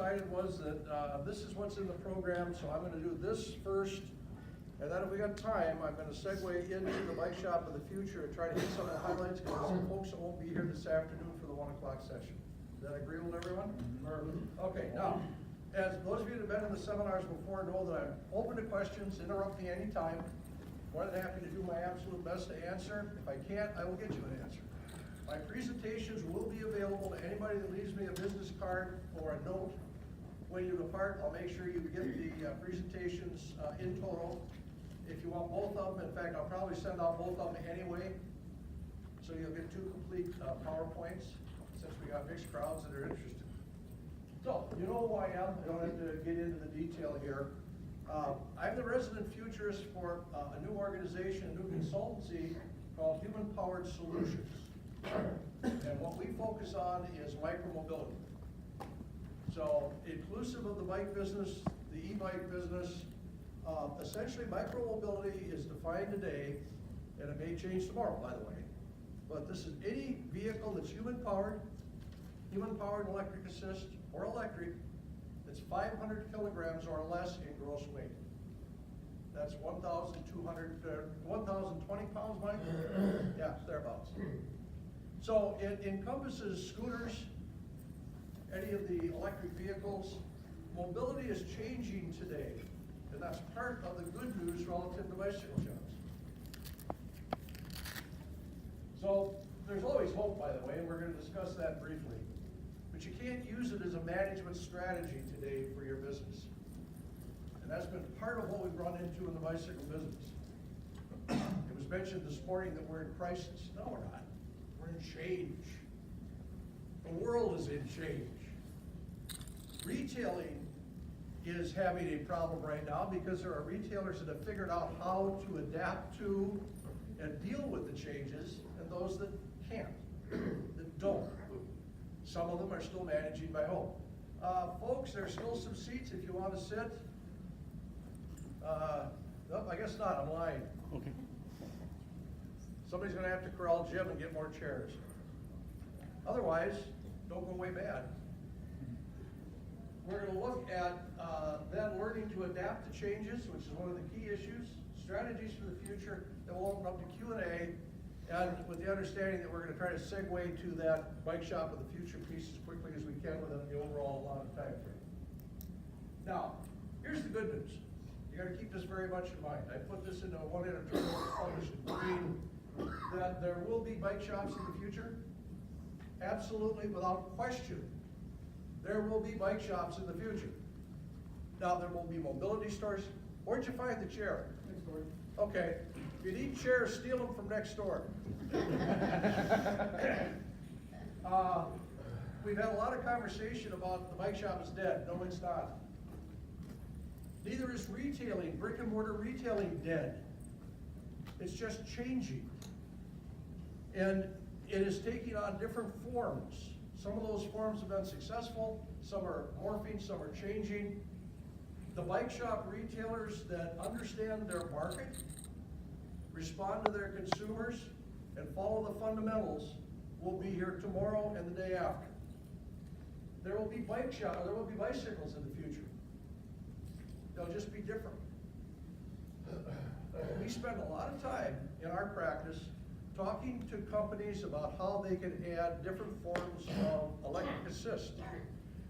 decided was that this is what's in the program, so I'm gonna do this first. And then if we got time, I'm gonna segue into the bike shop of the future and try to hit some of the highlights, because there's some folks that won't be here this afternoon for the 1 o'clock session. Does that agree with everyone? Okay, now, as those of you that have been in the seminars before know that I'm open to questions, interrupt me anytime. More than happy to do my absolute best to answer. If I can't, I will get you an answer. My presentations will be available to anybody that leaves me a business card or a note. When you depart, I'll make sure you get the presentations in total. If you want both of them, in fact, I'll probably send out both of them anyway. So you'll get 2 complete PowerPoints, since we got mixed crowds that are interested. So, you know who I am. I don't have to get into the detail here. I'm the resident futurist for a new organization, a new consultancy called Human Powered Solutions. And what we focus on is micromobility. So, inclusive of the bike business, the e-bike business, essentially micromobility is defined today, and it may change tomorrow, by the way. But this is any vehicle that's human powered electric assist, or electric, that's 500 kilograms or less in gross weight. That's 1,020 pounds, Mike? Yeah, thereabouts. So it encompasses scooters, any of the electric vehicles. Mobility is changing today, and that's part of the good news relative to bicycle shops. So there's always hope, by the way, and we're going to discuss that briefly. But you can't use it as a management strategy today for your business. And that's been part of what we've run into in the bicycle business. It was mentioned this morning that we're in crisis. No, we're not. We're in change. The world is in change. Retailing is having a problem right now because there are retailers that have figured out how to adapt to and deal with the changes, and those that can't, that don't. Some of them are still managing by home. Folks, there's still some seats if you want to sit. Nope, I guess not, I'm lying. Okay. Somebody's gonna have to corral Jim and get more chairs. Otherwise, don't go way bad. We're gonna look at then learning to adapt to changes, which is one of the key issues, strategies for the future. Then we'll open up to Q&A, and with the understanding that we're gonna try to segue to that bike shop of the future piece as quickly as we can within the overall allotted time frame. Now, here's the good news. You gotta keep this very much in mind. I put this into one editorial published in Green, that there will be bike shops in the future. Absolutely, without question. There will be bike shops in the future. Now, there will be mobility stores. Where'd you find the chair? Next door. Okay, if you need chairs, steal them from next door. We've had a lot of conversation about the bike shop is dead. No, it's not. Neither is retailing, brick and mortar retailing dead. It's just changing. And it is taking on different forms. Some of those forms have been successful, some are morphing, some are changing. The bike shop retailers that understand their market, respond to their consumers, and follow the fundamentals will be here tomorrow and the day after. There will be bicycles in the future. They'll just be different. We spend a lot of time in our practice talking to companies about how they can add different forms of electric assist.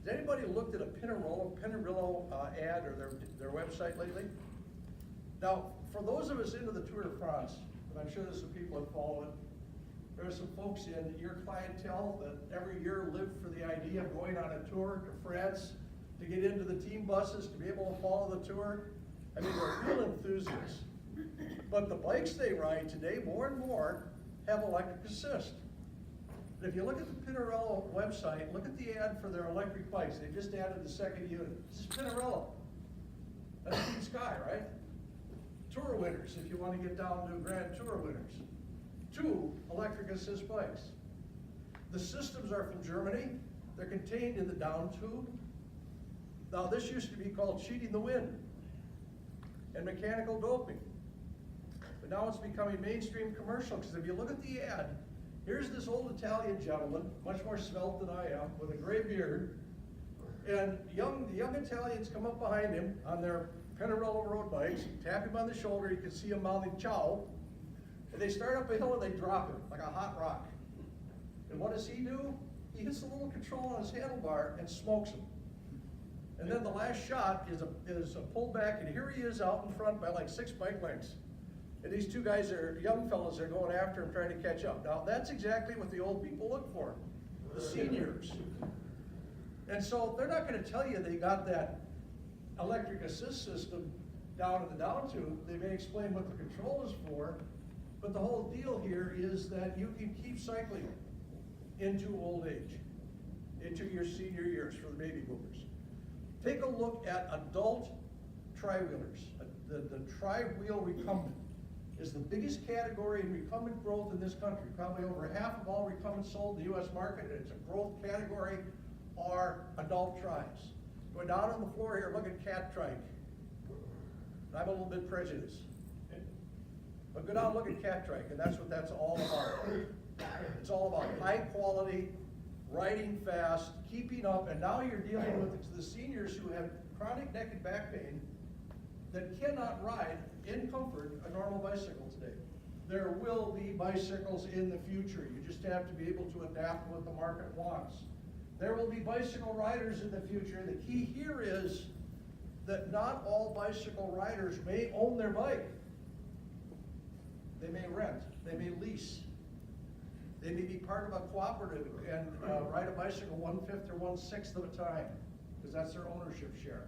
Has anybody looked at a Pinarello ad or their website lately? Now, for those of us into the Tour de France, and I'm sure there's some people that follow it, there are some folks in your clientele that every year live for the idea of going on a tour to France, to get into the team buses, to be able to follow the tour. I mean, they're real enthusiasts. But the bikes they ride today, more and more, have electric assist. And if you look at the Pinarello website, look at the ad for their electric bikes. They just added the second unit. This is Pinarello. That's Team Sky, right? Tour winners, if you want to get down to Grand Tour winners. 2 electric assist bikes. The systems are from Germany. They're contained in the down tube. Now, this used to be called cheating the wind and mechanical doping. But now it's becoming mainstream commercial, because if you look at the ad, here's this old Italian gentleman, much more svelte than I am, with a gray beard, And the young Italians come up behind him on their Pinarello road bikes, tap him on the shoulder, you can see him mouthing ciao, and they start up a hill and they drop him like a hot rock. And what does he do? He hits the little control on his handlebar and smokes him. And then the last shot is a pullback, and here he is out in front by like 6 bike lengths. And these two guys are young fellas, are going after him, trying to catch up. Now, that's exactly what the old people look for, the seniors. And so they're not gonna tell you they got that electric assist system down in the down tube. They may explain what the control is for, but the whole deal here is that you can keep cycling into old age, into your senior years for the baby boomers. Take a look at adult tri-wheelers. The tri-wheel recumbent is the biggest category in recumbent growth in this country. Probably over half of all recumbents sold in the US market, and it's a growth category, are adult tris. Go down on the floor here, look at cat trike. I'm a little bit prejudiced. But go down and look at cat trike, and that's what that's all about. It's all about high quality, riding fast, keeping up, and now you're dealing with the seniors who have chronic neck and back pain that cannot ride in comfort a normal bicycle today. There will be bicycles in the future. You just have to be able to adapt to what the market wants. There will be bicycle riders in the future. The key here is that not all bicycle riders may own their bike. They may rent, they may lease. They may be part of a cooperative and ride a bicycle 1/5 or 1/6 of a time, because that's their ownership share.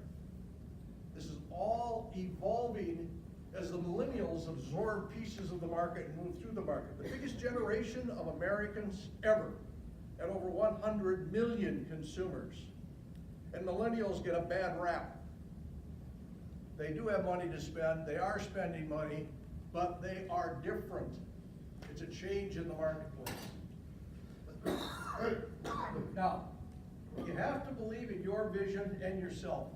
This is all evolving as the millennials absorb pieces of the market and move through the market. The biggest generation of Americans ever, at over 100 million consumers. And millennials get a bad rap. They do have money to spend, they are spending money, but they are different. It's a change in the marketplace. Now, you have to believe in your vision and yourself.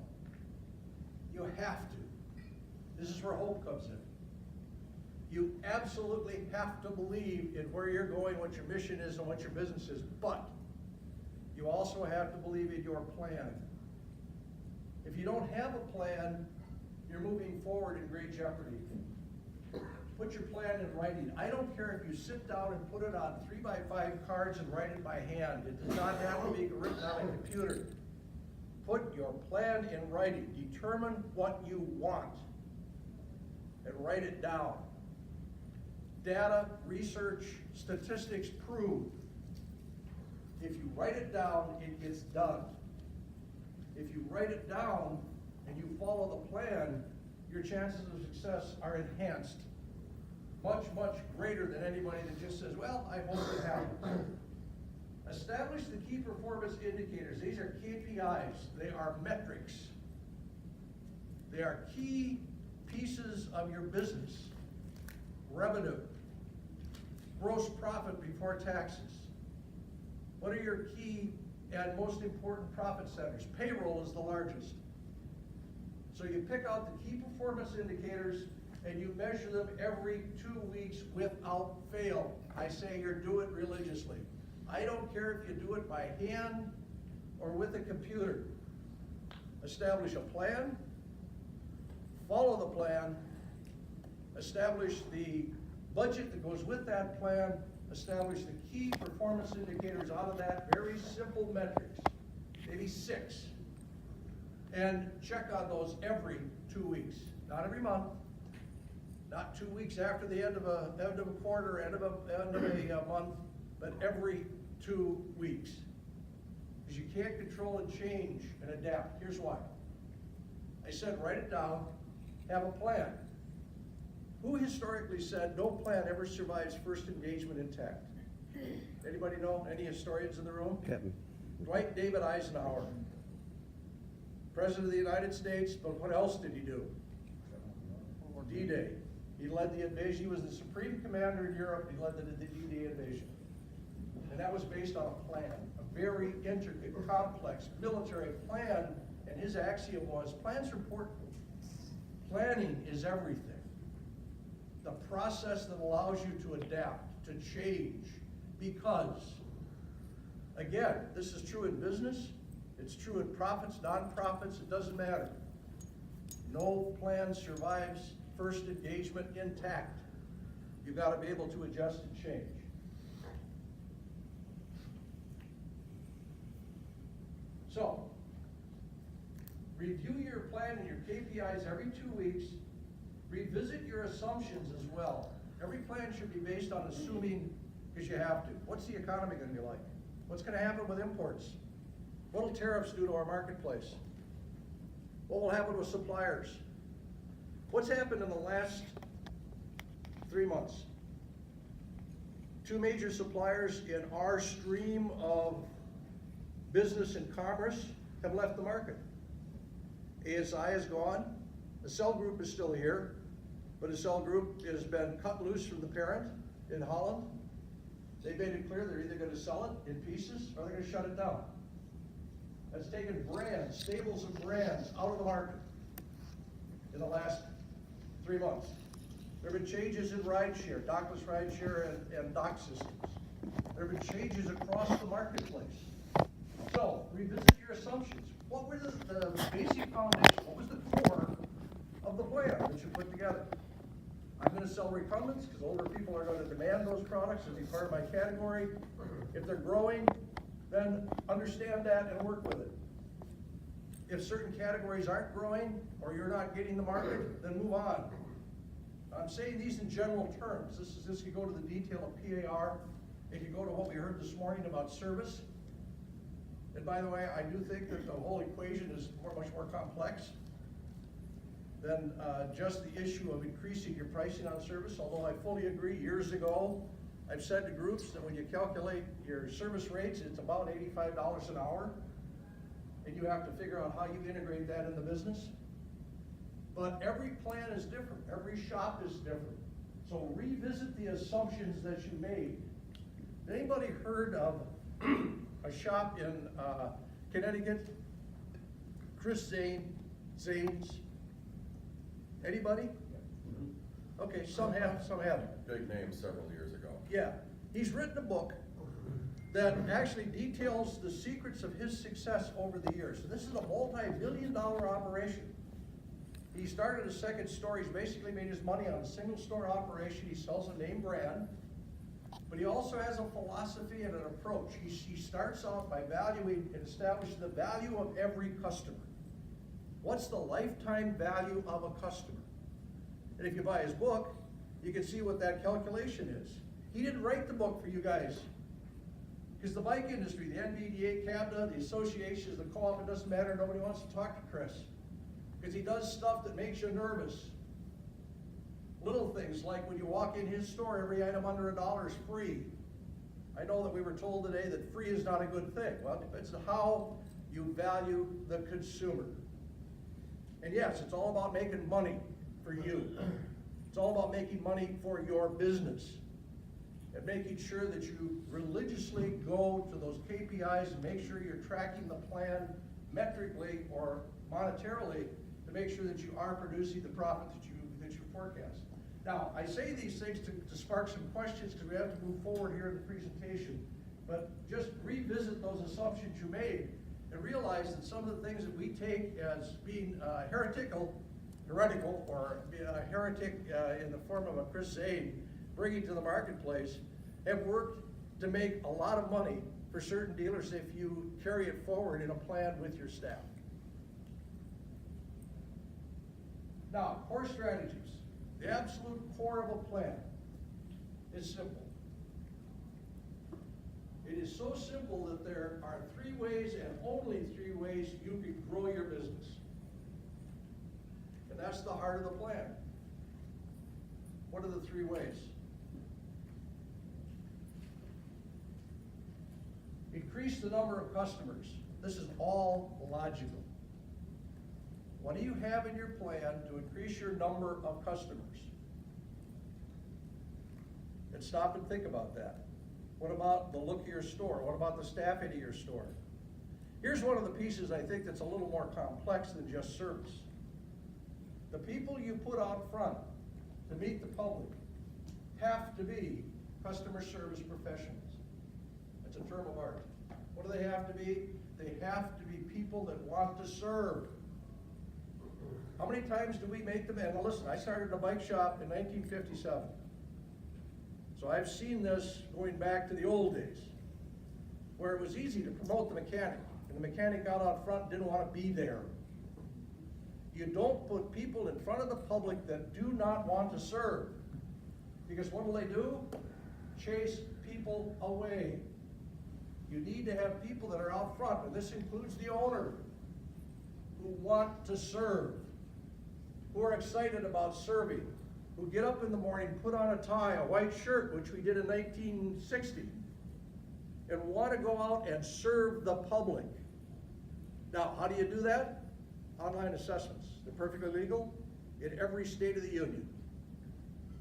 You have to. This is where hope comes in. You absolutely have to believe in where you're going, what your mission is, and what your business is, but you also have to believe in your plan. If you don't have a plan, you're moving forward in great jeopardy. Put your plan in writing. I don't care if you sit down and put it on 3x5 cards and write it by hand. It does not have to be written on a computer. Put your plan in writing. Determine what you want and write it down. Data, research, statistics prove if you write it down, it gets done. If you write it down and you follow the plan, your chances of success are enhanced. Much, much greater than anybody that just says, well, I hope it happens. Establish the key performance indicators. These are KPIs. They are metrics. They are key pieces of your business. Revenue, gross profit before taxes. What are your key and most important profit centers? Payroll is the largest. So you pick out the key performance indicators and you measure them every 2 weeks without fail. I say you do it religiously. I don't care if you do it by hand or with a computer. Establish a plan, follow the plan, establish the budget that goes with that plan, establish the key performance indicators out of that, very simple metrics, maybe 6. And check on those every 2 weeks, not every month, not 2 weeks after the end of a quarter, end of a month, but every 2 weeks. Because you can't control and change and adapt. Here's why. I said write it down, have a plan. Who historically said no plan ever survives first engagement intact? Anybody know? Any historians in the room? Captain. Dwight David Eisenhower. President of the United States, but what else did he do? D-Day. He led the invasion. He was the supreme commander in Europe. He led the D-Day invasion. And that was based on a plan, a very intricate, complex military plan. And his axiom was, plans are important. Planning is everything. The process that allows you to adapt, to change, because, again, this is true in business, It's true in profits, nonprofits, it doesn't matter. No plan survives first engagement intact. You've got to be able to adjust and change. So, review your plan and your KPIs every 2 weeks. Revisit your assumptions as well. Every plan should be based on assuming, because you have to. What's the economy going to be like? What's going to happen with imports? What will tariffs do to our marketplace? What will happen with suppliers? What's happened in the last 3 months? 2 major suppliers in our stream of business and commerce have left the market. ASI is gone. The Cell Group is still here, but the Cell Group has been cut loose from the parent in Holland. They've made it clear they're either going to sell it in pieces or they're going to shut it down. That's taken brands, stables of brands out of the market in the last 3 months. There have been changes in rideshare, dockless rideshare and dock systems. There have been changes across the marketplace. So, revisit your assumptions. What were the basic foundation? What was the core of the plan that you put together? I'm going to sell recumbents because older people are going to demand those products and be part of my category. If they're growing, then understand that and work with it. If certain categories aren't growing or you're not getting the market, then move on. I'm saying these in general terms. This could go to the detail of PAR. It could go to what we heard this morning about service. And by the way, I do think that the whole equation is much more complex than just the issue of increasing your pricing on service, although I fully agree. Years ago, I've said to groups that when you calculate your service rates, it's about $85 an hour, and you have to figure out how you integrate that in the business. But every plan is different. Every shop is different. So revisit the assumptions that you made. Anybody heard of a shop in Connecticut? Chris Zane's? Anybody? Okay, some have, some haven't. Big name several years ago. Yeah, he's written a book that actually details the secrets of his success over the years. So this is a multi-billion-dollar operation. He started a second store. He's basically made his money on a single store operation. He sells a name brand, but he also has a philosophy and an approach. He starts off by valuing and establishing the value of every customer. What's the lifetime value of a customer? And if you buy his book, you can see what that calculation is. He didn't write the book for you guys. Because the bike industry, the NVDA, CABDA, the associations, the co-op, it doesn't matter, nobody wants to talk to Chris. Because he does stuff that makes you nervous. Little things like when you walk in his store, every item under $1 is free. I know that we were told today that free is not a good thing. Well, it depends on how you value the consumer. And yes, it's all about making money for you. It's all about making money for your business. And making sure that you religiously go to those KPIs and make sure you're tracking the plan metrically or monetarily to make sure that you are producing the profit that you forecast. Now, I say these things to spark some questions because we have to move forward here in the presentation, but just revisit those assumptions you made and realize that some of the things that we take as being heretical, or being a heretic in the form of a Chris Zane, bringing to the marketplace, have worked to make a lot of money for certain dealers if you carry it forward in a plan with your staff. Now, core strategies. The absolute core of a plan is simple. It is so simple that there are 3 ways and only 3 ways you can grow your business. And that's the heart of the plan. What are the 3 ways? Increase the number of customers. This is all logical. What do you have in your plan to increase your number of customers? And stop and think about that. What about the look of your store? What about the staffing of your store? Here's one of the pieces I think that's a little more complex than just service. The people you put out front to meet the public have to be customer service professionals. It's a term of art. What do they have to be? They have to be people that want to serve. How many times do we make them? And listen, I started a bike shop in 1957. So I've seen this going back to the old days, where it was easy to promote the mechanic, and the mechanic got out front and didn't want to be there. You don't put people in front of the public that do not want to serve. Because what will they do? Chase people away. You need to have people that are out front, and this includes the owner, who want to serve, who are excited about serving, who get up in the morning, put on a tie, a white shirt, which we did in 1960, and want to go out and serve the public. Now, how do you do that? Online assessments. They're perfectly legal in every state of the union.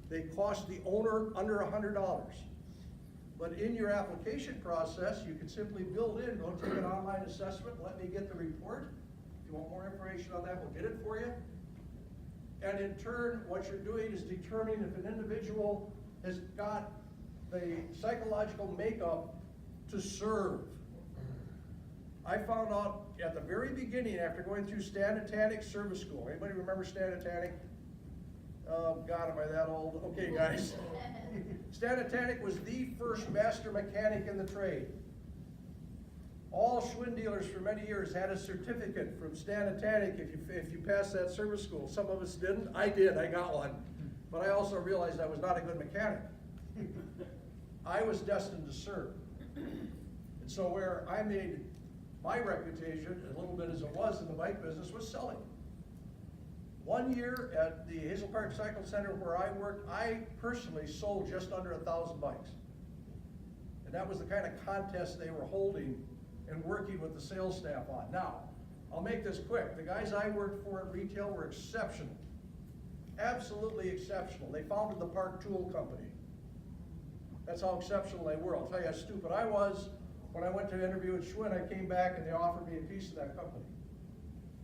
They cost the owner under $100. But in your application process, you can simply build in, go take an online assessment, let me get the report. If you want more information on that, we'll get it for you. And in turn, what you're doing is determining if an individual has got the psychological makeup to serve. I found out at the very beginning, after going through Stanatanic Service School. Anybody remember Stanatanic? Oh God, am I that old? Okay, guys. Stanatanic was the first master mechanic in the trade. All Schwinn dealers for many years had a certificate from Stanatanic if you passed that service school. Some of us didn't. I did. I got one. But I also realized I was not a good mechanic. I was destined to serve. And so where I made my reputation, a little bit as it was in the bike business, was selling. 1 year at the Hazel Park Cycle Center where I worked, I personally sold just under 1,000 bikes. And that was the kind of contest they were holding and working with the sales staff on. Now, I'll make this quick. The guys I worked for at retail were exceptional. Absolutely exceptional. They founded the Park Tool Company. That's how exceptional they were. I'll tell you how stupid I was. When I went to interview at Schwinn, I came back and they offered me a piece of that company.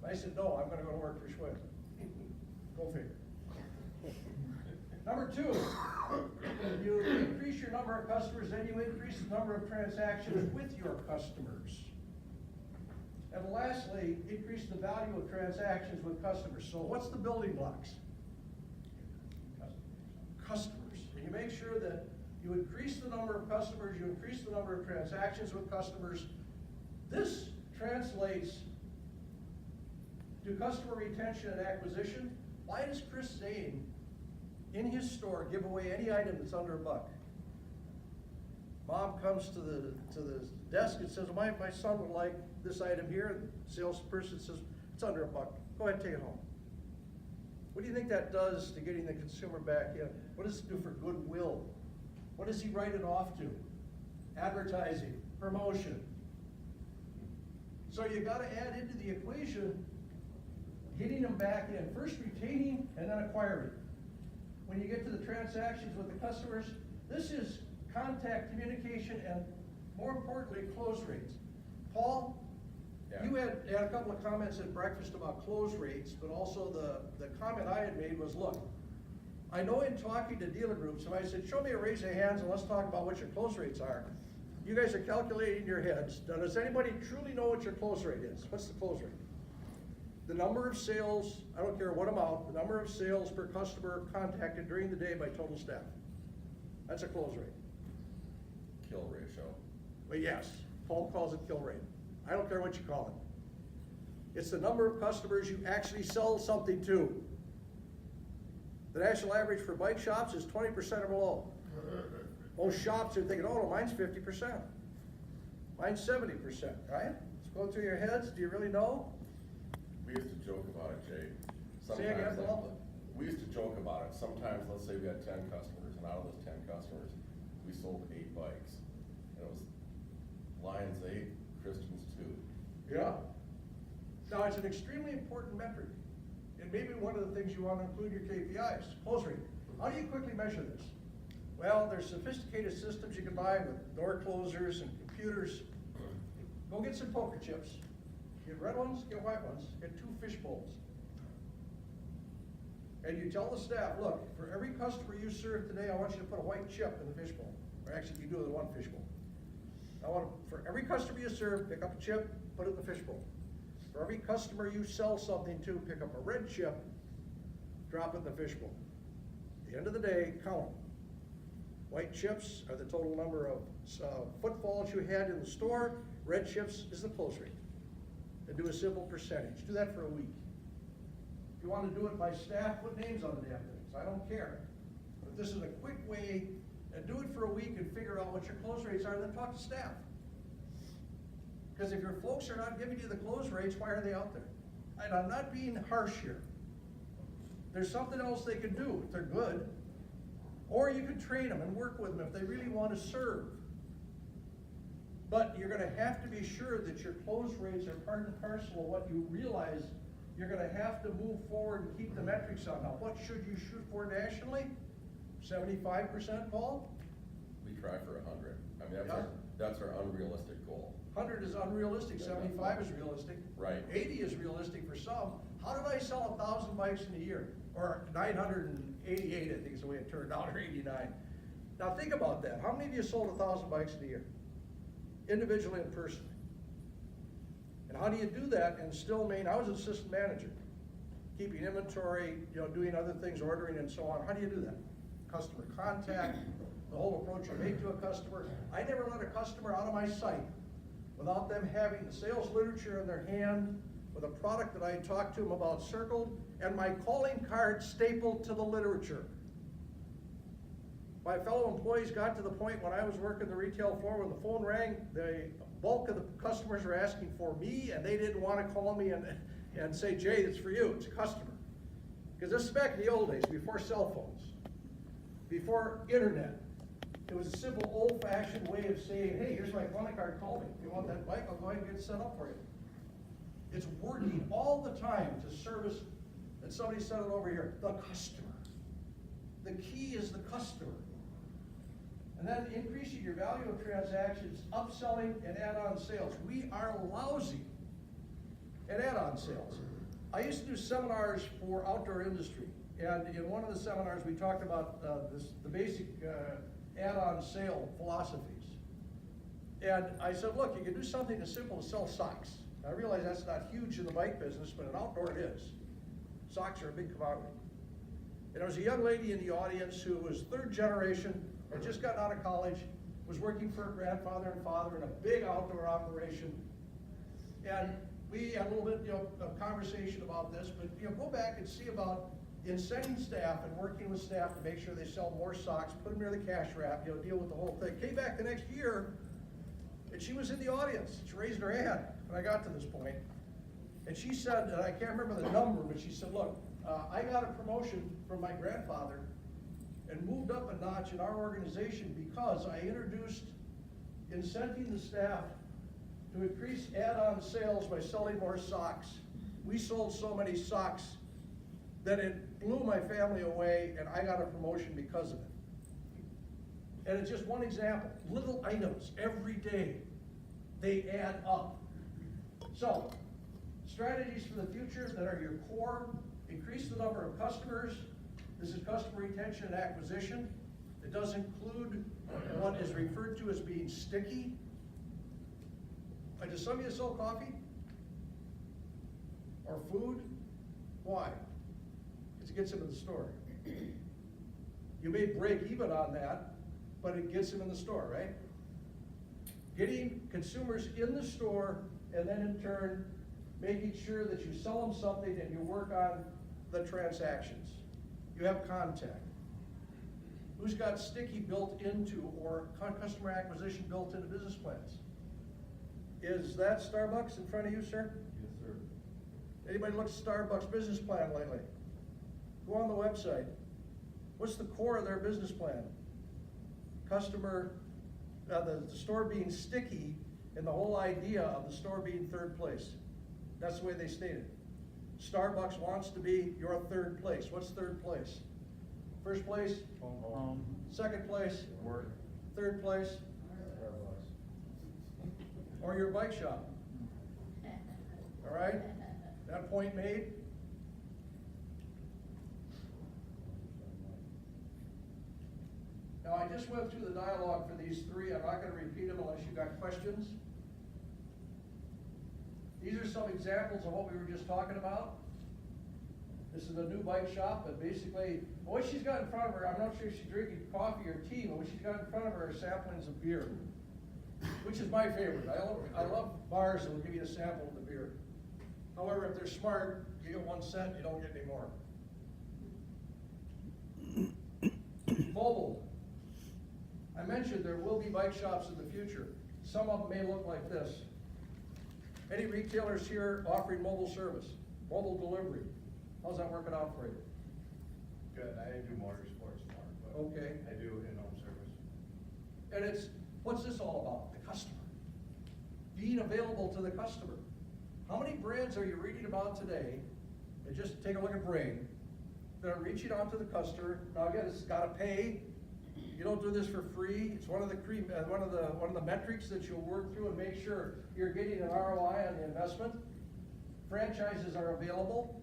I said, no, I'm going to go to work for Schwinn. Go figure. Number two, you increase your number of customers, then you increase the number of transactions with your customers. And lastly, increase the value of transactions with customers. So what's the building blocks? Customers. And you make sure that you increase the number of customers, you increase the number of transactions with customers. This translates to customer retention and acquisition. Why does Chris Zane in his store give away any item that's under $1? Mom comes to the desk and says, my son would like this item here. The salesperson says, it's under $1. Go ahead and take it home. What do you think that does to getting the consumer back in? What does it do for goodwill? What does he write it off to? Advertising, promotion. So you got to add into the equation getting them back in. First retaining and then acquiring. When you get to the transactions with the customers, this is contact, communication, and more importantly, close rates. Paul, yeah. You had a couple of comments at breakfast about close rates, but also the comment I had made was, look, I know in talking to dealer groups, if I said, show me a raise of hands and let's talk about what your close rates are. You guys are calculating in your heads. Now, does anybody truly know what your close rate is? What's the close rate? The number of sales, I don't care what amount, the number of sales per customer contacted during the day by total staff. That's a close rate. Kill ratio. Well, yes, Paul calls it kill rate. I don't care what you call it. It's the number of customers you actually sell something to. The national average for bike shops is 20% or below. Most shops are thinking, oh, no, mine's 50%. Mine's 70%, right? Let's go through your heads. Do you really know? We used to joke about it, Jay. Say again, Paul? We used to joke about it. Sometimes, let's say we had 10 customers, and out of those 10 customers, we sold 8 bikes. And it was Lions 8, Christians 2. Yeah. Now, it's an extremely important metric. And maybe one of the things you want to include in your KPIs, close rate. How do you quickly measure this? Well, there's sophisticated systems you can buy with door closers and computers. Go get some poker chips. Get red ones, get white ones, get 2 fish bowls. And you tell the staff, look, for every customer you serve today, I want you to put a white chip in the fish bowl. Or actually, you do it in 1 fish bowl. I want to, for every customer you serve, pick up a chip, put it in the fishbowl. For every customer you sell something to, pick up a red chip, drop it in the fishbowl. At the end of the day, count them. White chips are the total number of footfalls you had in the store. Red chips is the close rate. And do a simple percentage. Do that for a week. If you want to do it by staff, put names on the damn things. I don't care. But this is a quick way, and do it for a week and figure out what your close rates are, then talk to staff. Because if your folks are not giving you the close rates, why are they out there? And I'm not being harsh here. There's something else they can do if they're good. Or you can train them and work with them if they really want to serve. But you're gonna have to be sure that your close rates are part and parcel of what you realize you're gonna have to move forward and keep the metrics on. Now, what should you shoot for nationally? 75%, Paul? We try for 100. I mean, that's our unrealistic goal. 100 is unrealistic, 75 is realistic. Right. 80 is realistic for some. How did I sell 1,000 bikes in a year? Or 988, I think is the way it turned out, or 89. Now think about that. How many of you sold 1,000 bikes in a year? Individually and personally. And how do you do that and still I was an assistant manager, keeping inventory, doing other things, ordering and so on. How do you do that? Customer contact, the whole approach you make to a customer. I never let a customer out of my sight without them having the sales literature in their hand, with a product that I talked to them about circled, and my calling card stapled to the literature. My fellow employees got to the point when I was working the retail floor, when the phone rang, the bulk of the customers were asking for me, and they didn't want to call me and say, Jay, it's for you, it's a customer. Because this is back in the old days, before cell phones, before internet. It was a simple, old-fashioned way of saying, hey, here's my calling card, call me. If you want that bike, I'll go ahead and get it set up for you. It's working all the time to service, and somebody said it over here, the customer. The key is the customer. And then increasing your value of transactions, upselling, and add-on sales. We are lousy at add-on sales. I used to do seminars for outdoor industry, and in one of the seminars we talked about the basic add-on sale philosophies. And I said, look, you can do something as simple as sell socks. I realize that's not huge in the bike business, but in outdoor it is. Socks are a big commodity. And there was a young lady in the audience who was third generation, had just gotten out of college, was working for her grandfather and father in a big outdoor operation. And we had a little bit of conversation about this, but go back and see about incenting staff and working with staff to make sure they sell more socks, put them near the cash wrap, deal with the whole thing. Came back the next year, and she was in the audience. She raised her hand when I got to this point. And she said, and I can't remember the number, but she said, look, I got a promotion from my grandfather and moved up a notch in our organization because I introduced incenting the staff to increase add-on sales by selling more socks. We sold so many socks that it blew my family away, and I got a promotion because of it. And it's just one example. Little items every day, they add up. So, strategies for the future that are your core: increase the number of customers. This is customer retention and acquisition. It does include what is referred to as being sticky. Does some of you sell coffee? Or food? Why? Because it gets them in the store. You may break even on that, but it gets them in the store, right? Getting consumers in the store, and then in turn, making sure that you sell them something and you work on the transactions. You have contact. Who's got sticky built into, or customer acquisition built into business plans? Is that Starbucks in front of you, sir? Yes, sir. Anybody look at Starbucks business plan lately? Go on the website. What's the core of their business plan? Customer, the store being sticky, and the whole idea of the store being third place. That's the way they state it. Starbucks wants to be your third place. What's third place? First place? Home. Second place? Work. Third place? Or your bike shop. All right? That point made? Now, I just went through the dialogue for these three. I'm not going to repeat them unless you've got questions. These are some examples of what we were just talking about. This is a new bike shop, but basically, what she's got in front of her, I'm not sure if she's drinking coffee or tea, but what she's got in front of her are samplings of beer, which is my favorite. I love bars that will give you a sample of the beer. However, if they're smart, you get 1 cent, you don't get any more. Mobile. I mentioned there will be bike shops in the future. Some of them may look like this. Any retailers here offering mobile service, mobile delivery? How's that working out for you? Good, I do motorsports more, but Okay. I do in-home service. And what's this all about? The customer. Being available to the customer. How many brands are you reading about today? And just take a look at Brain. They're reaching out to the customer. Now again, it's gotta pay. You don't do this for free. It's one of the metrics that you'll work through and make sure you're getting an ROI on the investment. Franchises are available.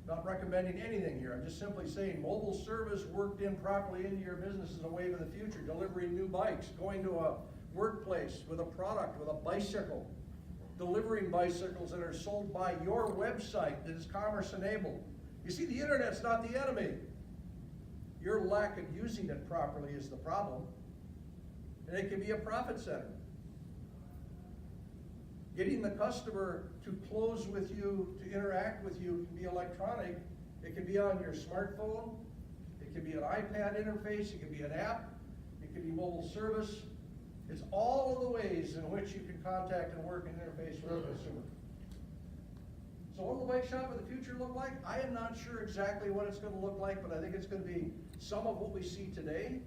Not recommending anything here. I'm just simply saying mobile service worked in properly into your business is a wave of the future. Delivering new bikes, going to a workplace with a product, with a bicycle, delivering bicycles that are sold by your website that is commerce enabled. You see, the internet's not the enemy. Your lack of using it properly is the problem. And it can be a profit center. Getting the customer to close with you, to interact with you can be electronic. It can be on your smartphone. It can be an iPad interface. It can be an app. It can be mobile service. It's all of the ways in which you can contact and work and interface with the consumer. So what will the bike shop of the future look like? I am not sure exactly what it's going to look like, but I think it's going to be some of what we see today,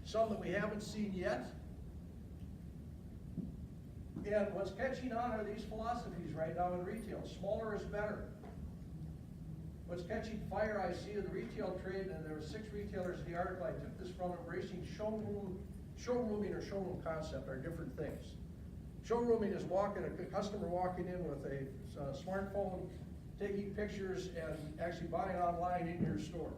some that we haven't seen yet. And what's catching on are these philosophies right now in retail. Smaller is better. What's catching fire I see in the retail trade, and there were 6 retailers in the article I took this from, embracing showrooming or showroom concept are different things. Showrooming is a customer walking in with a smartphone, taking pictures and actually buying online in your store.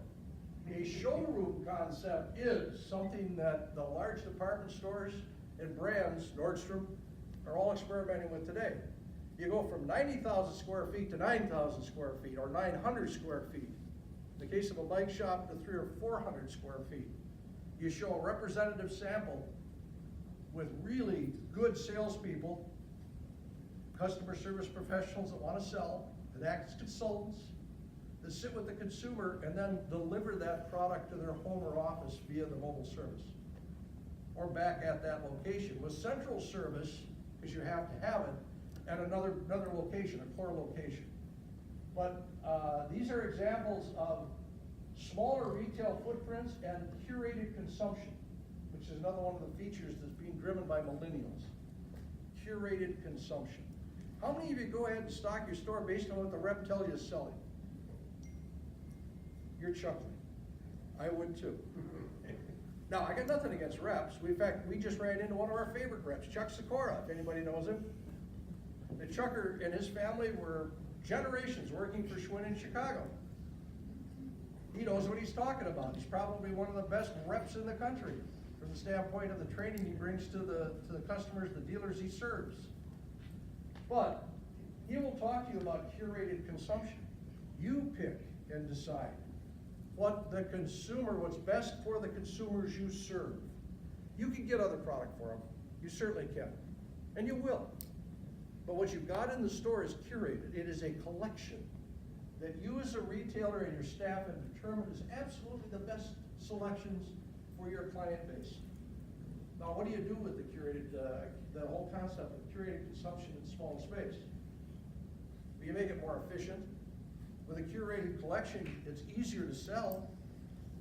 A showroom concept is something that the large department stores and brands, Nordstrom, are all experimenting with today. You go from 90,000 square feet to 9,000 square feet or 900 square feet. In the case of a bike shop, to 300 or 400 square feet. You show a representative sample with really good salespeople, customer service professionals that want to sell, that act as consultants, that sit with the consumer and then deliver that product to their home or office via the mobile service, or back at that location with central service, because you have to have it, at another location, a core location. But these are examples of smaller retail footprints and curated consumption, which is another one of the features that's being driven by millennials. Curated consumption. How many of you go ahead and stock your store based on what the rep tells you is selling? You're chuckling. I would too. Now, I got nothing against reps. In fact, we just ran into one of our favorite reps, Chuck Sikora, if anybody knows him. The Chucker and his family were generations working for Schwinn in Chicago. He knows what he's talking about. He's probably one of the best reps in the country from the standpoint of the training he brings to the customers, the dealers he serves. But he will talk to you about curated consumption. You pick and decide what the consumer, what's best for the consumers you serve. You can get other product for them. You certainly can. And you will. But what you've got in the store is curated. It is a collection that you as a retailer and your staff have determined is absolutely the best selections for your client base. Now, what do you do with the curated, the whole concept of curated consumption in small space? You make it more efficient. With a curated collection, it's easier to sell,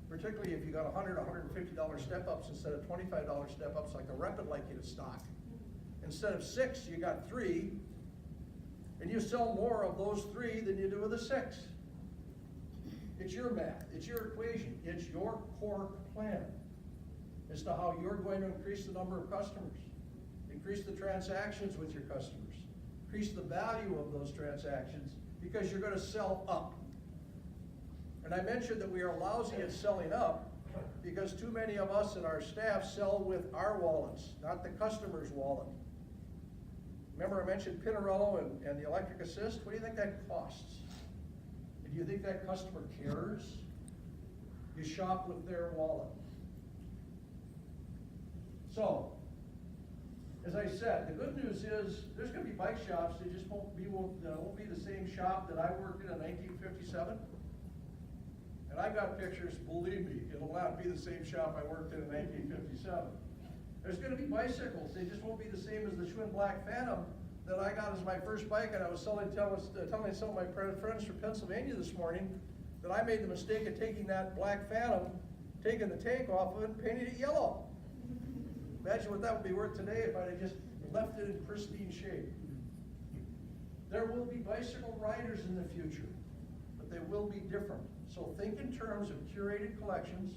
particularly if you got $100, $150 step-ups instead of $25 step-ups like the rep would like you to stock. Instead of 6, you got 3, and you sell more of those 3 than you do of the 6. It's your math, it's your equation, it's your core plan as to how you're going to increase the number of customers, increase the transactions with your customers, increase the value of those transactions, because you're going to sell up. And I mentioned that we are lousy at selling up because too many of us and our staff sell with our wallets, not the customer's wallet. Remember I mentioned Pinarello and the electric assist? What do you think that costs? And do you think that customer cares? You shop with their wallet. So, as I said, the good news is there's going to be bike shops. They just won't be the same shop that I worked in 1957. And I've got pictures. Believe me, it'll not be the same shop I worked in 1957. There's going to be bicycles. They just won't be the same as the Schwinn Black Phantom that I got as my first bike, and I was telling some of my friends from Pennsylvania this morning that I made the mistake of taking that Black Phantom, taking the tank off of it, and painting it yellow. Imagine what that would be worth today if I'd have just left it in pristine shape. There will be bicycle riders in the future, but they will be different. So think in terms of curated collections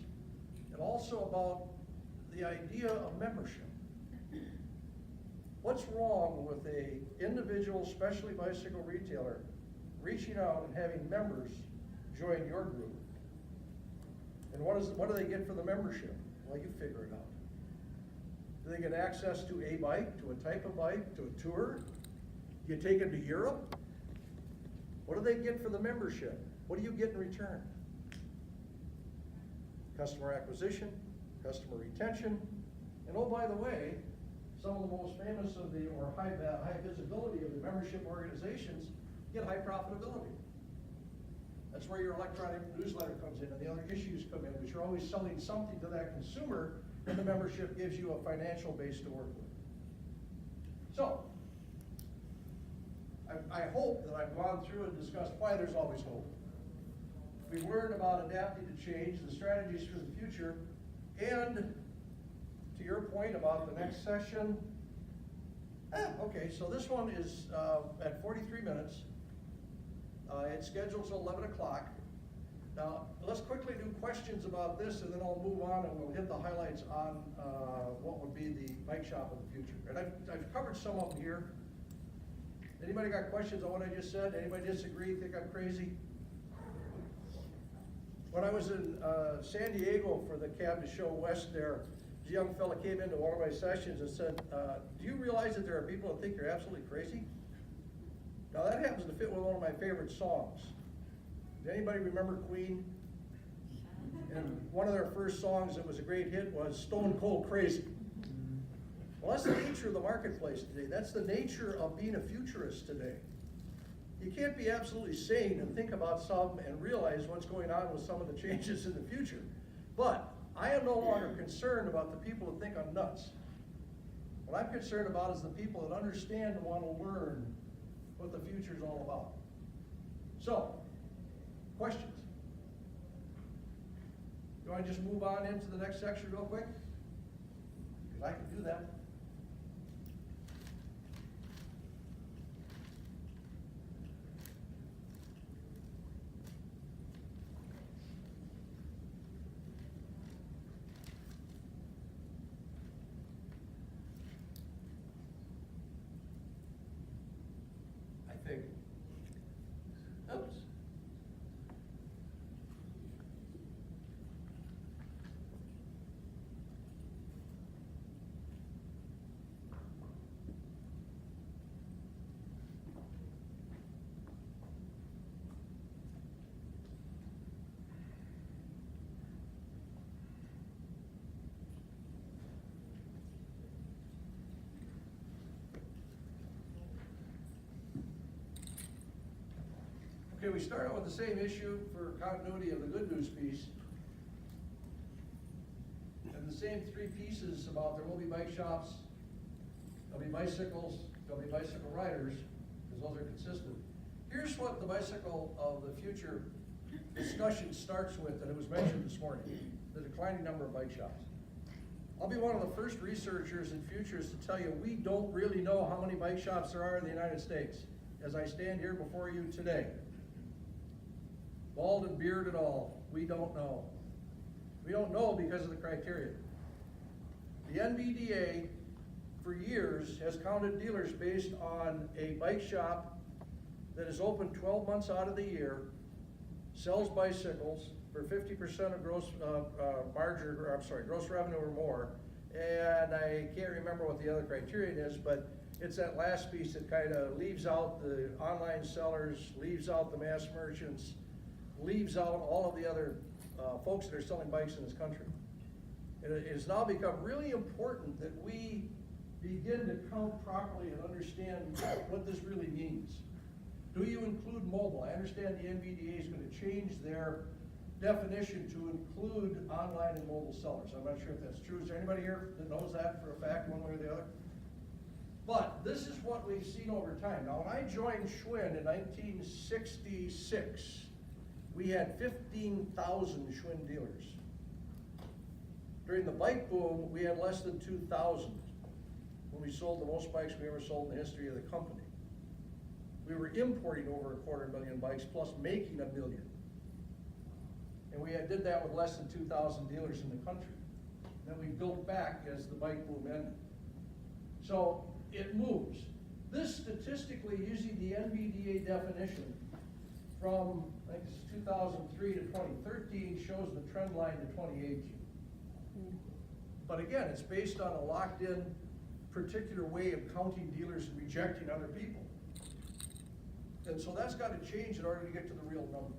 and also about the idea of membership. What's wrong with an individual specialty bicycle retailer reaching out and having members join your group? And what do they get for the membership? Well, you figure it out. Do they get access to a bike, to a type of bike, to a tour? You take them to Europe? What do they get for the membership? What do you get in return? Customer acquisition, customer retention, and oh, by the way, some of the most famous of the, or high visibility of the membership organizations get high profitability. That's where your electronic newsletter comes in and the other issues come in, but you're always selling something to that consumer, and the membership gives you a financial base to work with. So, I hope that I've gone through and discussed why there's always hope. We've learned about adapting to change, the strategies for the future, and to your point about the next session, okay, so this one is at 43 minutes. It's scheduled till 11 o'clock. Now, let's quickly do questions about this, and then I'll move on and we'll hit the highlights on what would be the bike shop of the future. And I've covered some of them here. Anybody got questions on what I just said? Anybody disagree, think I'm crazy? When I was in San Diego for the Cab to Show West there, a young fella came into one of my sessions and said, do you realize that there are people that think you're absolutely crazy? Now that happens to fit with one of my favorite songs. Does anybody remember Queen? And one of their first songs that was a great hit was Stone Cold Crazy. Well, that's the nature of the marketplace today. That's the nature of being a futurist today. You can't be absolutely sane and think about some and realize what's going on with some of the changes in the future. But I am no longer concerned about the people that think I'm nuts. What I'm concerned about is the people that understand and want to learn what the future is all about. So, questions? Do I just move on into the next section real quick? Because I can do that. Oops. Okay, we start out with the same issue for continuity of the good news piece. And the same three pieces about there will be bike shops, there'll be bicycles, there'll be bicycle riders, because those are consistent. Here's what the bicycle of the future discussion starts with, and it was mentioned this morning, the declining number of bike shops. I'll be one of the first researchers in futures to tell you we don't really know how many bike shops there are in the United States as I stand here before you today. Bald and bearded all, we don't know. We don't know because of the criteria. The NBDA for years has counted dealers based on a bike shop that is open 12 months out of the year, sells bicycles for 50% of gross margin, or I'm sorry, gross revenue or more. And I can't remember what the other criterion is, but It's that last piece that kind of leaves out the online sellers, leaves out the mass merchants, leaves out all of the other folks that are selling bikes in this country. It has now become really important that we begin to count properly and understand what this really means. Do you include mobile? I understand the NVDA is going to change their definition to include online and mobile sellers. I'm not sure if that's true. Is there anybody here that knows that for a fact, one way or the other? But this is what we've seen over time. Now, when I joined Schwinn in 1966, we had 15,000 Schwinn dealers. During the bike boom, we had less than 2,000 when we sold the most bikes we ever sold in the history of the company. We were importing over 250,000 bikes plus making 1 million. And we did that with less than 2,000 dealers in the country. Then we built back as the bike boom ended. So it moves. This statistically, using the NVDA definition from, I think it's 2003 to 2013, shows the trend line to 2018. But again, it's based on a locked-in particular way of counting dealers and rejecting other people. And so that's got to change in order to get to the real number.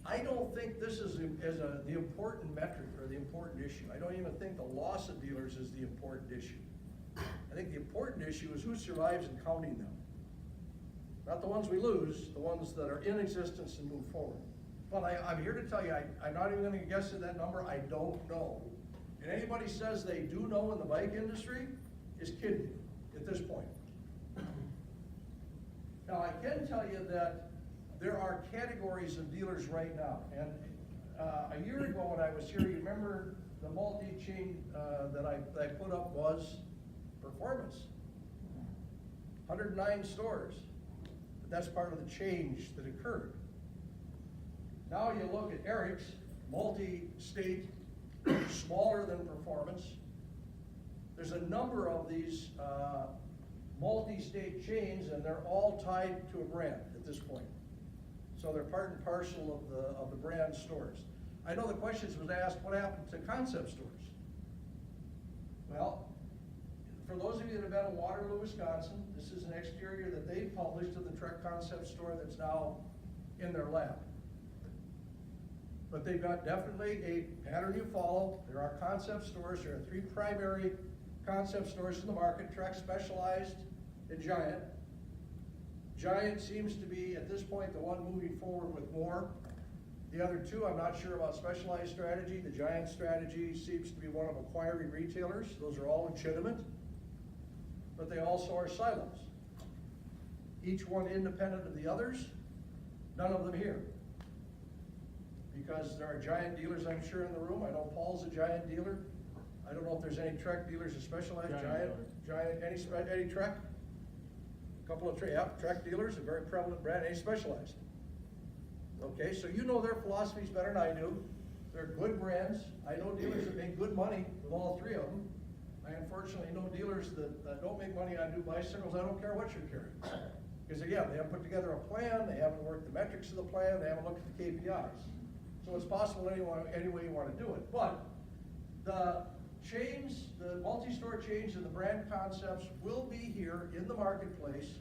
I don't think this is the important metric or the important issue. I don't even think the loss of dealers is the important issue. I think the important issue is who survives in counting them. Not the ones we lose, the ones that are in existence and move forward. But I'm here to tell you, I'm not even going to guess at that number. I don't know. And anybody says they do know in the bike industry is kidding you at this point. Now, I can tell you that there are categories of dealers right now. And a year ago when I was here, you remember the multi-chain that I put up was Performance. 109 stores. But that's part of the change that occurred. Now you look at Eric's, multi-state, smaller than Performance. There's a number of these multi-state chains, and they're all tied to a brand at this point. So they're part and parcel of the brand stores. I know the questions was asked, what happened to concept stores? Well, for those of you that have been in Waterloo, Wisconsin, this is an exterior that they published of the Trek concept store that's now in their lab. But they've got definitely a pattern you follow. There are concept stores. There are 3 primary concept stores in the market: Trek, Specialized, and Giant. Giant seems to be, at this point, the one moving forward with more. The other 2, I'm not sure about Specialized strategy. The Giant strategy seems to be one of acquiring retailers. Those are all legitimate, but they also are silos. Each one independent of the others, none of them here. Because there are Giant dealers, I'm sure, in the room. I know Paul's a Giant dealer. I don't know if there's any Trek dealers or Specialized. Giant, any Trek? A couple of Trek dealers, a very prevalent brand. Any Specialized? Okay, so you know their philosophies better than I do. They're good brands. I know dealers that make good money with all 3 of them. I unfortunately know dealers that don't make money on new bicycles. I don't care what you're carrying. Because again, they haven't put together a plan, they haven't worked the metrics of the plan, they haven't looked at the KPIs. So it's possible any way you want to do it. But the chains, the multi-store chains and the brand concepts will be here in the marketplace.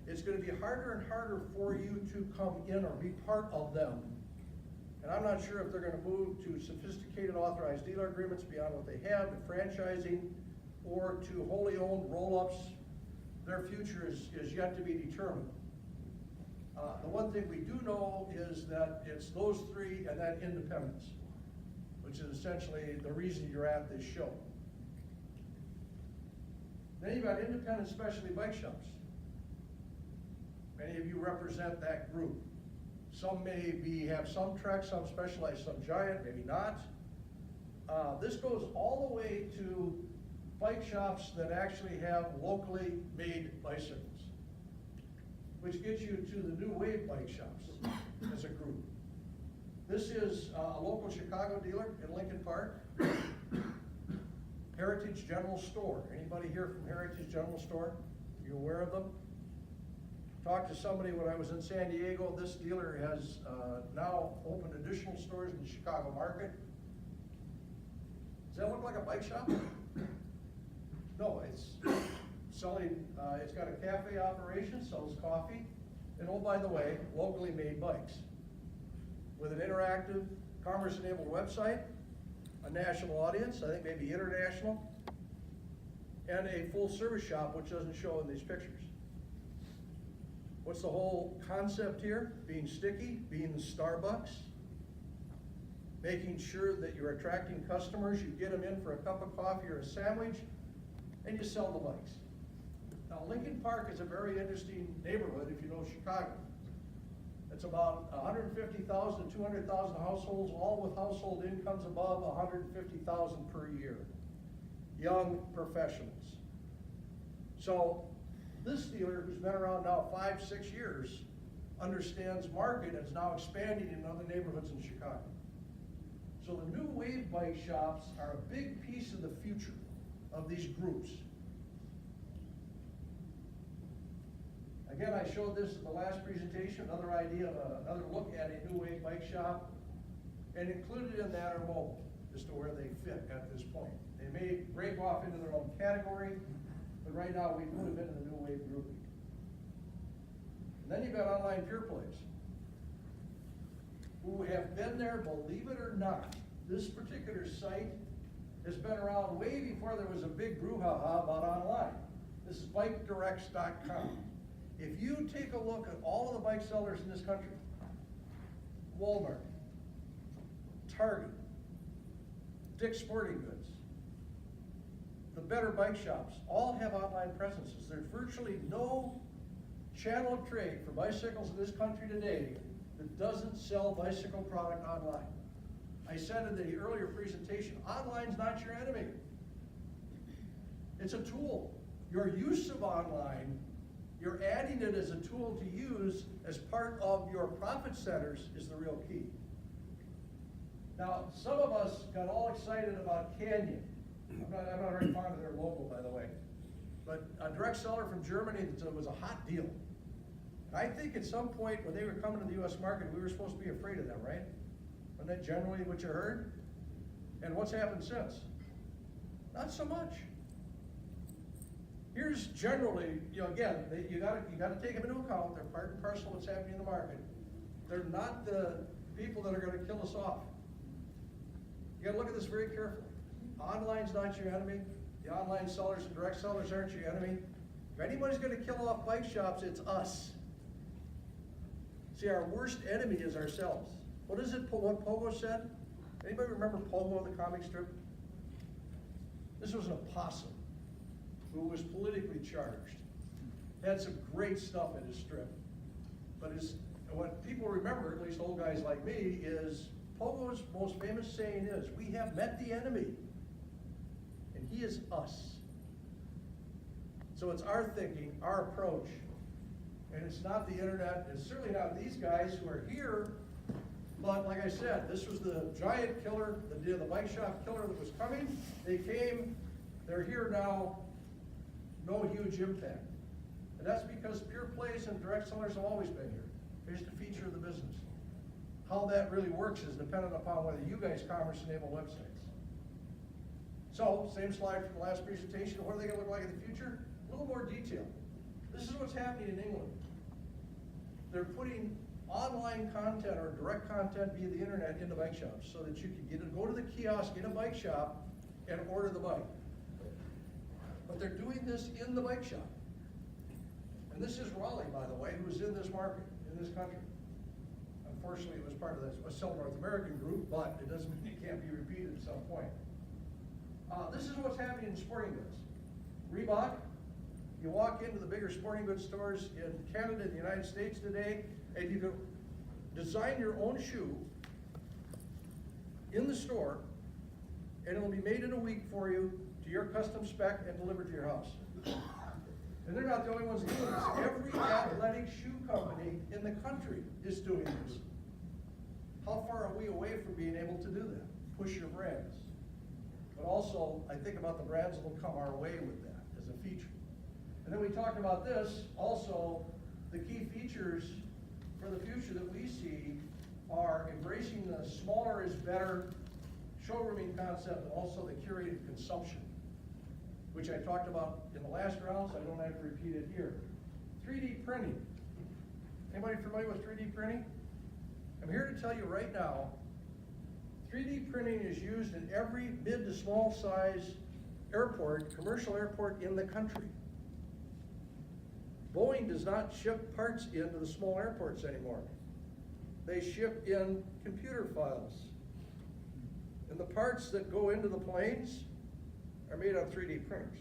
It's going to be harder and harder for you to come in or be part of them. And I'm not sure if they're going to move to sophisticated authorized dealer agreements beyond what they have, to franchising, or to wholly owned roll-ups. Their future is yet to be determined. The one thing we do know is that it's those 3 and then independence, which is essentially the reason you're at this show. Then you've got independent specialty bike shops. Many of you represent that group. Some may have some Trek, some Specialized, some Giant, maybe not. This goes all the way to bike shops that actually have locally made bicycles, which gets you to the New Wave bike shops as a group. This is a local Chicago dealer in Lincoln Park, Heritage General Store. Anybody here from Heritage General Store? Are you aware of them? Talked to somebody when I was in San Diego. This dealer has now opened additional stores in the Chicago market. Does that look like a bike shop? No, selling, it's got a cafe operation, sells coffee, and oh, by the way, locally made bikes. With an interactive, commerce-enabled website, a national audience, I think maybe international, and a full-service shop, which doesn't show in these pictures. What's the whole concept here? Being sticky, being the Starbucks, making sure that you're attracting customers, you get them in for a cup of coffee or a sandwich, and you sell the bikes. Now, Lincoln Park is a very interesting neighborhood if you know Chicago. It's about 150,000 to 200,000 households, all with household incomes above 150,000 per year. Young professionals. So this dealer, who's been around now 5-6 years, understands market and is now expanding in other neighborhoods in Chicago. So the new wave bike shops are a big piece of the future of these groups. Again, I showed this in the last presentation, another idea of another look at a new wave bike shop, and included in that are mobile, as to where they fit at this point. They may break off into their own category, but right now we put them into the new wave grouping. And then you've got online pure plays, who have been there, believe it or not. This particular site has been around way before there was a big brouhaha about online. This is BikeDirects.com. If you take a look at all of the bike sellers in this country, Walmart, Target, Dick's Sporting Goods, the better bike shops, all have online presences. There's virtually no channel of trade for bicycles in this country today that doesn't sell bicycle product online. I said in the earlier presentation, online's not your enemy. It's a tool. Your use of online, you're adding it as a tool to use as part of your profit centers is the real key. Now, some of us got all excited about Canyon. I'm not very fond of their logo, by the way. But a direct seller from Germany that was a hot deal. And I think at some point when they were coming to the US market, we were supposed to be afraid of them, right? Wasn't that generally what you heard? And what's happened since? Not so much. Here's generally, again, you gotta take them into account. They're part and parcel of what's happening in the market. They're not the people that are gonna kill us off. You gotta look at this very carefully. Online's not your enemy. The online sellers and direct sellers aren't your enemy. If anybody's gonna kill off bike shops, it's us. See, our worst enemy is ourselves. What is it, what Pogo said? Anybody remember Pogo, the comic strip? This was an opossum who was politically charged. Had some great stuff in his strip. But what people remember, at least old guys like me, is Pogo's most famous saying is, "We have met the enemy, and he is us." So it's our thinking, our approach, and it's not the internet, it's certainly not these guys who are here, but like I said, this was the giant killer, the bike shop killer that was coming. They came, they're here now, no huge impact. And that's because pure plays and direct sellers have always been here. It's just a feature of the business. How that really works is dependent upon whether you guys commerce enable websites. So, same slide from the last presentation. What are they gonna look like in the future? A little more detail. This is what's happening in England. They're putting online content or direct content via the internet into bike shops so that you can go to the kiosk in a bike shop and order the bike. But they're doing this in the bike shop. And this is Raleigh, by the way, who's in this market, in this country. Unfortunately, it was part of the Sell North American group, but it doesn't mean it can't be repeated at some point. This is what's happening in sporting goods. Reebok, you walk into the bigger sporting goods stores in Canada and the United States today, and you can design your own shoe in the store, and it will be made in a week for you to your custom spec and delivered to your house. And they're not the only ones doing this. Every athletic shoe company in the country is doing this. How far are we away from being able to do that? Push your brands. But also, I think about the brands that will come our way with that as a feature. And then we talked about this, also, the key features for the future that we see are embracing the smaller is better showrooming concept, and also the curated consumption. which I talked about in the last round, so I don't have to repeat it here. 3D printing. Anybody familiar with 3D printing? I'm here to tell you right now, 3D printing is used in every mid to small size airport, commercial airport in the country. Boeing does not ship parts into the small airports anymore. They ship in computer files. And the parts that go into the planes are made on 3D printers.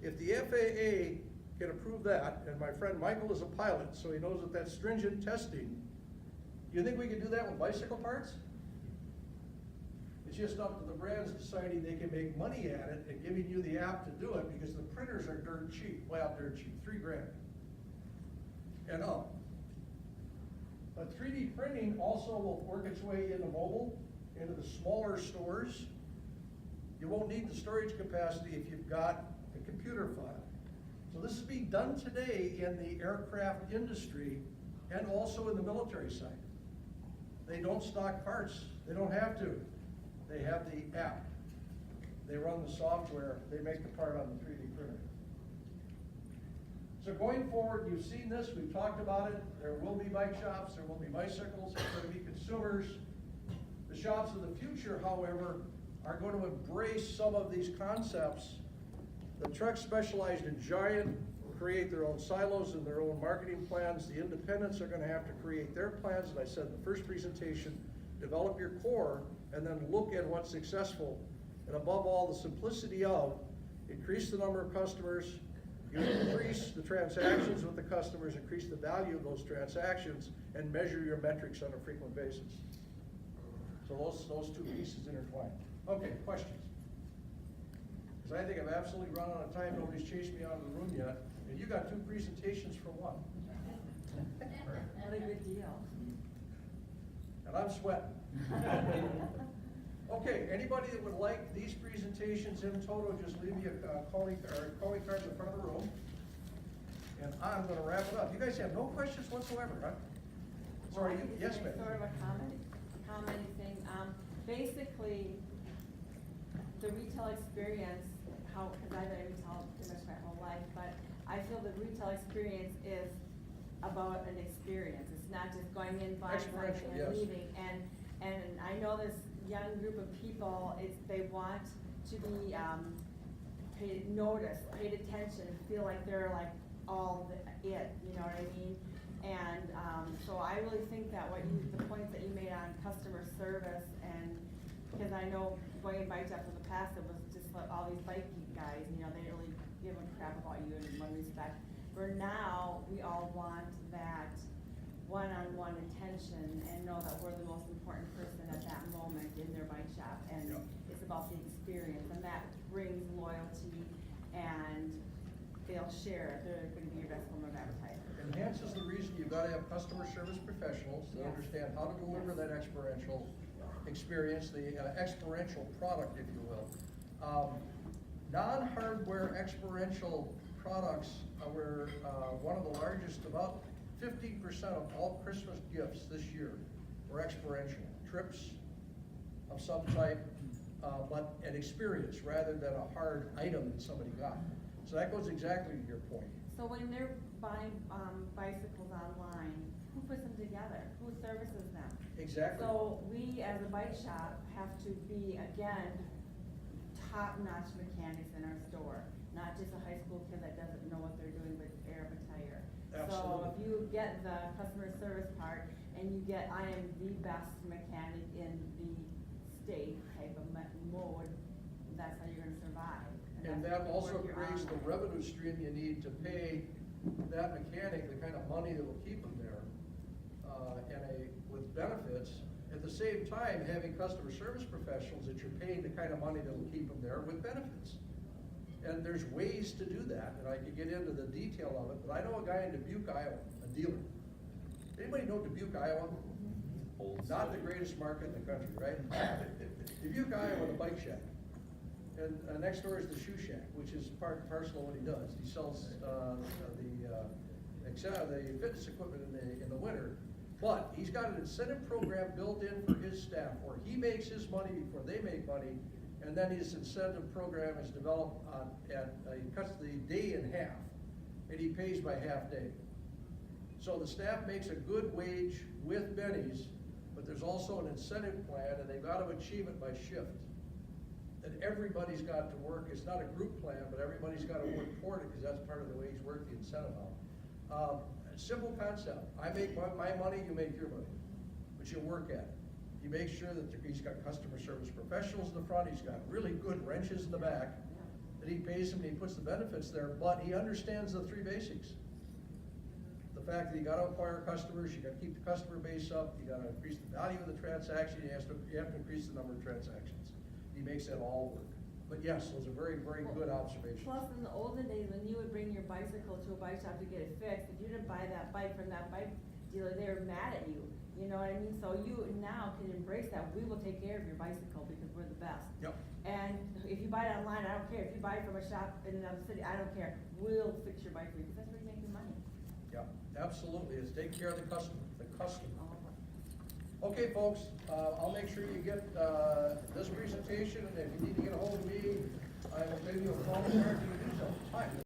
If the FAA can approve that, and my friend Michael is a pilot, so he knows that that's stringent testing, do you think we can do that with bicycle parts? It's just up to the brands deciding they can make money at it and giving you the app to do it, because the printers are dirt cheap, well, dirt cheap, $3,000 and up. But 3D printing also will work its way into mobile, into the smaller stores. You won't need the storage capacity if you've got a computer file. So this is being done today in the aircraft industry and also in the military side. They don't stock parts, they don't have to. They have the app. They run the software, they make the part on the 3D printer. So going forward, you've seen this, we've talked about it. There will be bike shops, there will be bicycles, there's going to be consumers. The shops of the future, however, are going to embrace some of these concepts. The trucks specialized in giant create their own silos and their own marketing plans. The independents are going to have to create their plans. And I said in the first presentation, develop your core and then look at what's successful. And above all, the simplicity of increase the number of customers, you increase the transactions with the customers, increase the value of those transactions, and measure your metrics on a frequent basis. So those two pieces intertwine. Okay, questions? Because I think I've absolutely run out of time. Nobody's chased me out of the room yet. And you got two presentations for one. What a good deal. And I'm sweating. Okay, anybody that would like these presentations in total, just leave me a calling card in the front of the room. And I'm gonna wrap it up. You guys have no questions whatsoever, huh? Sorry, yes, ma'am. Sort of a commenting thing. Basically, the retail experience, because I've been in retail pretty much my whole life, but I feel the retail experience is about an experience. It's not just going in, buying something Experiential, and yes. leaving. And I know this young group of people, they want to be noticed, paid attention, feel like they're like all it, you know what I mean? And so I really think that the points that you made on customer service, and because I know going in bike shops in the past, it was just like all these bike geek guys, you know, they didn't really give a crap about you in one respect. For now, we all want that one-on-one attention and know that we're the most important person at that moment in their bike shop, and Yep. it's about the experience, and that brings loyalty, and they'll share it. They're going to be your best form of advertising. Enhances the reason you've got to have customer service professionals that Yes. understand how to deliver Yes. that experiential experience, the experiential product, if you will. Non-hardware experiential products were one of the largest. About 15% of all Christmas gifts this year were experiential. Trips of some type, but an experience rather than a hard item that somebody got. So that goes exactly to your point. So when they're buying bicycles online, who puts them together? Who services them? Exactly. So we, as a bike shop, have to be, again, top-notch mechanics in our store. Not just a high school kid that doesn't know what they're doing with air of a tire. Absolutely. So if you get the customer service part and you get, I am the best mechanic in the state type of mode, that's how you're gonna survive. And that's that the also work you're creates the on. revenue stream you need to pay that mechanic the kind of money that will keep them there, with benefits. At the same time, having customer service professionals that you're paying the kind of money that will keep them there with benefits. And there's ways to do that, and I could get into the detail of it, but I know a guy in Dubuque, Iowa, a dealer. Anybody know Dubuque, Iowa? Not the greatest market in the country, right? Dubuque, Iowa, the bike shack. And next door is the shoe shack, which is part and parcel of what he does. He sells the fitness equipment in the winter. But he's got an incentive program built in for his staff where he makes his money before they make money, And then his incentive program is developed he cuts the day in half, and he pays by half day. So the staff makes a good wage with Benny's, but there's also an incentive plan, and they've got to achieve it by shift. And everybody's got to work, it's not a group plan, but everybody's got to work toward it, because that's part of the wage work, the incentive out. Simple concept, I make my money, you make your money, but you work at it. He makes sure that he's got customer service professionals in the front, he's got really good wrenches in the back, that he pays them, and he puts the benefits there, but he understands the three basics. The fact that you gotta acquire customers, you gotta keep the customer base up, you gotta increase the value of the transaction, you have to increase the number of transactions. He makes that all work. But yes, those are very, very good observations. Plus, in the olden days, when you would bring your bicycle to a bike shop to get it fixed, if you didn't buy that bike from that bike dealer, they were mad at you. You know what I mean? So you now can embrace that. We will take care of your bicycle because we're the best. Yep. And if you buy it online, I don't care. If you buy it from a shop in another city, I don't care. We'll fix your bike for you because that's where you make your money. Yep, absolutely, it's take care of the customer, Oh. Okay, folks, I'll make sure you get, this presentation, and if you need to get a hold of me,